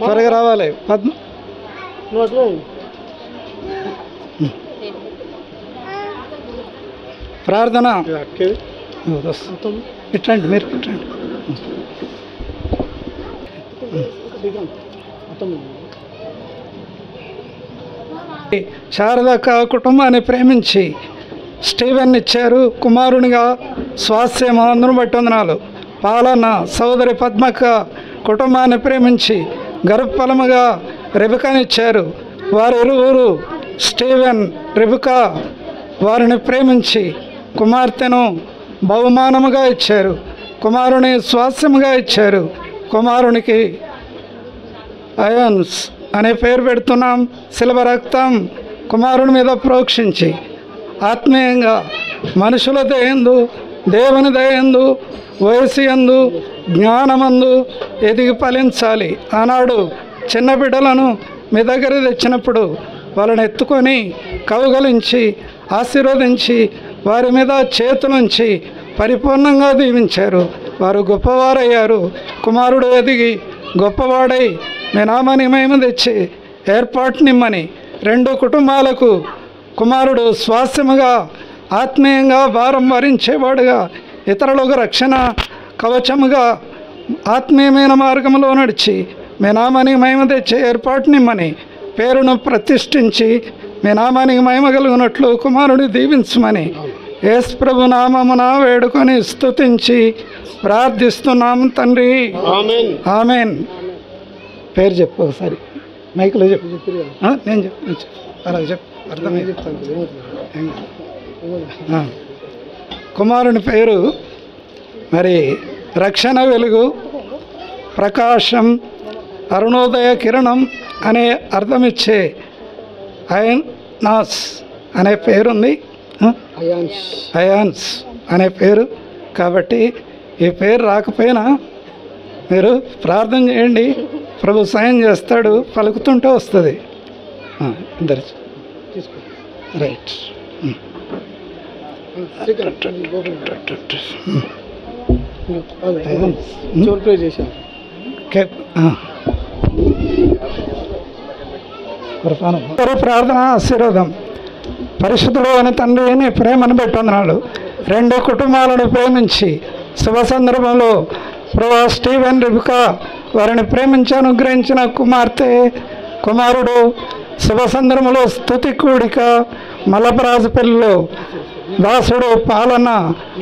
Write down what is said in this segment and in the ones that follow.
త్వరగా రావాలి. ప్రార్థన ఇట్లండి, మీరు ఇట్లండి. శారదక్క కుటుంబాన్ని ప్రేమించి స్టీవెన్ ఇచ్చారు కుమారునిగా. స్వాస్థ్యం అందరూ బట్టి వందనాలు. పాలన సోదరి పద్మక్క కుటుంబాన్ని ప్రేమించి గర్భఫలముగా రెబికానిచ్చారు. వారి ఇరువురు స్టీవెన్ రెబికా వారిని ప్రేమించి కుమార్తెను బహుమానముగా ఇచ్చారు. కుమారుని స్వాస్థ్యముగా ఇచ్చారు. కుమారునికి అయాన్స్ అనే పేరు పెడుతున్నాం. శిలవ రక్తం కుమారుని మీద ప్రోక్షించి ఆత్మీయంగా మనుషుల దయందు, దేవుని దయందు, వయసు యందు, జ్ఞానమందు ఎదిగి ఫలించాలి. ఆనాడు చిన్న బిడ్డలను మీ దగ్గర తెచ్చినప్పుడు వాళ్ళని ఎత్తుకొని కౌగలించి ఆశీర్వదించి వారి మీద చేతులుంచి పరిపూర్ణంగా దీవించారు. వారు గొప్పవారయ్యారు. కుమారుడు ఎదిగి గొప్పవాడై మీ నామాన్ని మహిమ తెచ్చి ఏర్పాటునిమ్మని 2 కుటుంబాలకు కుమారుడు స్వాస్థ్యముగా ఆత్మీయంగా భారం భరించేవాడుగా ఇతరులకు రక్షణ కవచముగా ఆత్మీయమైన మార్గంలో నడిచి మీ నామానికి మహిమ తెచ్చే ఏర్పాటునిమ్మని పేరును ప్రతిష్ఠించి మీ నామానికి మహిమ కలుగునట్లు కుమారుని దీవించమని యేసు ప్రభు నామమున వేడుకొని స్తుతించి ప్రార్థిస్తున్నాము తండ్రి. ఆమెన్. పేరు చెప్పు ఒకసారి, మైకులో చెప్పు. నేను చెప్పు, అలాగే చెప్పు, అర్థమైంది. కుమారుని పేరు మరి రక్షణ వెలుగు, ప్రకాశం, అరుణోదయ కిరణం అనే అర్థమిచ్చే అయాన్స్ అనే పేరుంది. అయాన్స్ అనే పేరు. కాబట్టి ఈ పేరు రాకపోయినా మీరు ప్రార్థన చేయండి, ప్రభు సాయం చేస్తాడు. పలుకుతుంటే వస్తుంది. ఇద్దరు రైట్. ప్రార్థన ఆశీర్వాదం. పరిశుద్ధుడు అని తండ్రి నీ ప్రేమను పెట్టున్నాడు. 2 కుటుంబాలను ప్రేమించి శుభ సందర్భంలో ప్రభు స్టీవెన్ రెబికా వారిని ప్రేమించి అనుగ్రహించిన కుమారుడు శుభ సందర్భంలో స్తుతి కూడిక మలపరాజుపల్లిలో దాసుడు పాలన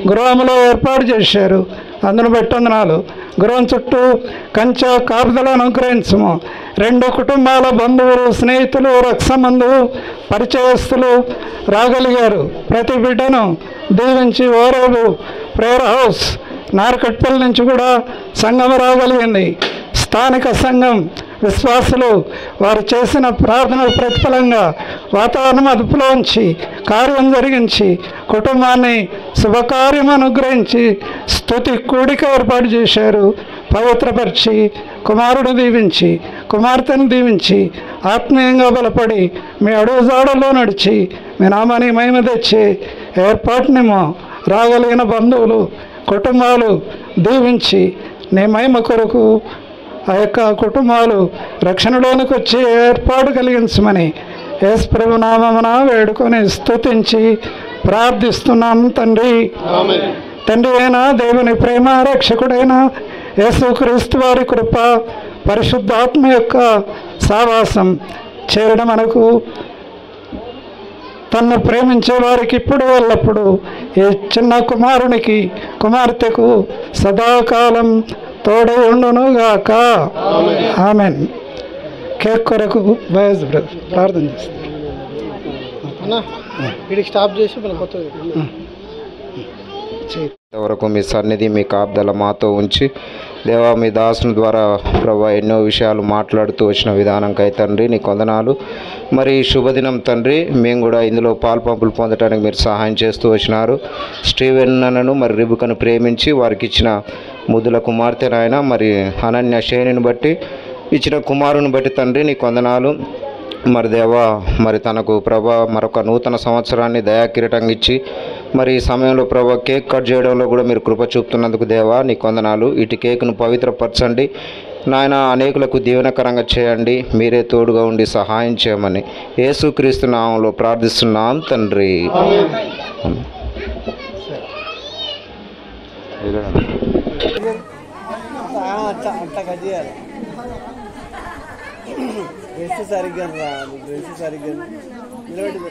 గృహంలో ఏర్పాటు చేశారు. అందును పెట్టొందనాలు. గృహం చుట్టూ కంచె కాపుదలను అనుగ్రహించము. 2 కుటుంబాల బంధువులు, స్నేహితులు, రక్షమందు పరిచయస్తులు రాగలిగారు. ప్రతి బిడ్డను దీవించి ఓరేపు ప్రేయర్ హౌస్ నార్కట్పల్లి నుంచి కూడా సంఘం రాగలిగింది. స్థానిక సంఘం విశ్వాసులు వారు చేసిన ప్రార్థన ప్రతిఫలంగా వాతావరణం అదుపులో ఉంచి కార్యం జరిగించి కుటుంబాన్ని శుభకార్యం అనుగ్రహించి స్తుతి కూడిక ఏర్పాటు చేశారు. పవిత్రపరిచి కుమారుడు దీవించి కుమార్తెను దీవించి ఆత్మీయంగా బలపడి మీ అడుగుజాడల్లో నడిచి మీ నామానికి మహిమ తెచ్చి ఏర్పాటునేమో రాగలిగిన బంధువులు కుటుంబాలు దీవించి నీ మహిమ కొరకు ఆ యొక్క కుటుంబాలు రక్షణలోనికి వచ్చి ఏర్పాటు కలిగించమని యేసు ప్రభు నామమున వేడుకొని స్తుతించి ప్రార్థిస్తున్నాం తండ్రి. తండ్రి అయిన దేవుని ప్రేమ, రక్షకుడైన యేసుక్రీస్తు వారి కృప, పరిశుద్ధాత్మ యొక్క సావాసం చేరడం మనకు తన్ను ప్రేమించే వారికి ఇప్పుడు ఎల్లప్పుడు ఈ చిన్న కుమారునికి కుమార్తెకు సదాకాలం తోడై ఉండునుగాక. ఆమెన్. కేక్ కొరకు బయస్ బ్రదర్ ప్రార్థన చేస్తాను. వరకు మీ సన్నిధి మీ కాపుదల మాతో ఉంచి దేవా మీ దాసుని ద్వారా ప్రభా ఎన్నో విషయాలు మాట్లాడుతూ వచ్చిన విధానంకై తండ్రి నీ వందనాలు. మరి శుభదినం తండ్రి, మేము కూడా ఇందులో పాల్పంపులు పొందడానికి మీరు సహాయం చేస్తూ వచ్చినారు. స్టీవెన్ అన్నను మరి రిబుకను ప్రేమించి వారికి ఇచ్చిన ముద్దుల కుమార్తె నాయన మరి అనన్య శ్రేణిని బట్టి ఇచ్చిన కుమారుని బట్టి తండ్రి నీ వందనాలు. మరి దేవా మరి తనకు ప్రభా మరొక నూతన సంవత్సరాన్ని దయాకిరీటంగా ఇచ్చి మరి ఈ సమయంలో ప్రభా కేక్ కట్ చేయడంలో కూడా మీరు కృప చూపుతున్నందుకు దేవా నీ వందనాలు. ఇటు కేక్ను పవిత్రపరచండి నాయన, అనేకులకు దీవెనకరంగా చేయండి. మీరే తోడుగా ఉండి సహాయం చేయమని యేసుక్రీస్తు నామంలో ప్రార్థిస్తున్నాం తండ్రి. సరిగ్గా సరిగ్గా నిలబెట్టి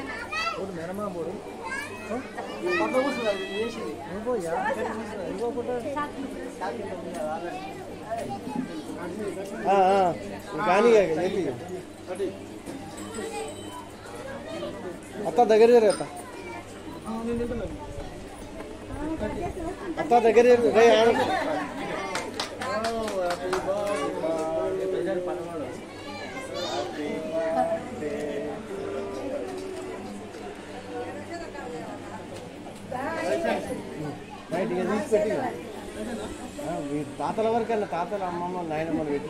కానీ అత్త దగ్గర జరగత అత్త దగ్గర బయటికి తీసి పెట్టి తాతల వరకు వెళ్ళి తాతల అమ్మమ్మ నాయనమ్మలు పెట్టి